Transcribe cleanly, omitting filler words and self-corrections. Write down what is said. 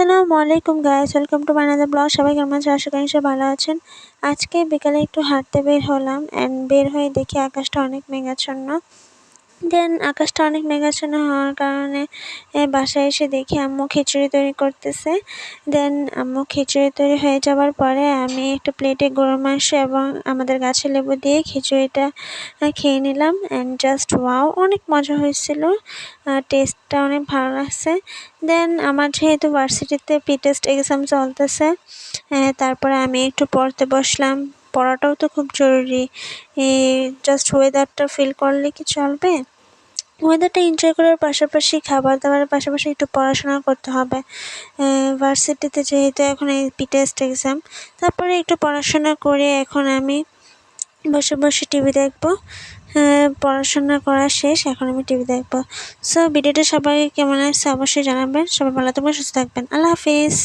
আসসালামু আলাইকুম guys, welcome to my another blog. সবাই কেমন আছেন? আশা করি সবাই ভালো আছেন। আজকে বিকালে একটু হাঁটতে বের হলাম অ্যান্ড বের হয়ে দেখি আকাশটা অনেক মেঘাচ্ছন্ন। দেন আকাশটা অনেক মেঘাচ্ছন্ন হওয়ার কারণে বাসায় এসে দেখি আম্মু খিচুড়ি তৈরি করতেছে। দেন আম্মু খিচুড়ি তৈরি হয়ে যাওয়ার পরে আমি একটা প্লেটে গরুর মাংস এবং আমাদের গাছের লেবু দিয়ে খিচুড়িটা খেয়ে নিলাম অ্যান্ড জাস্ট ওয়াও, অনেক মজা হয়েছিল। টেস্টটা অনেক ভালো লাগছে। দেন আমার যেহেতু ভার্সিটিতে টেস্ট এক্সাম চলতেছে, তারপরে আমি একটু পড়তে বসলাম। পড়াটাও তো খুব জরুরি। জাস্ট ওয়েদারটা ফিল করলে কি চলবে? ওয়েদারটা এনজয় করার পাশাপাশি খাবার দাবারের পাশাপাশি একটু পড়াশোনা করতে হবে। ভার্সিটিতে যেহেতু এখন এই টেস্ট এক্সাম, তারপরে একটু পড়াশোনা করে এখন আমি বসে বসে টিভি দেখবো। পড়াশোনা করা শেষ, এখন আমি টিভি দেখবো। সো ভিডিওটা সবাই কেমন লাগছে অবশ্যই জানাবেন। সবাই ভালো থাকবেন, সুস্থ থাকবেন। আল্লাহ হাফিজ।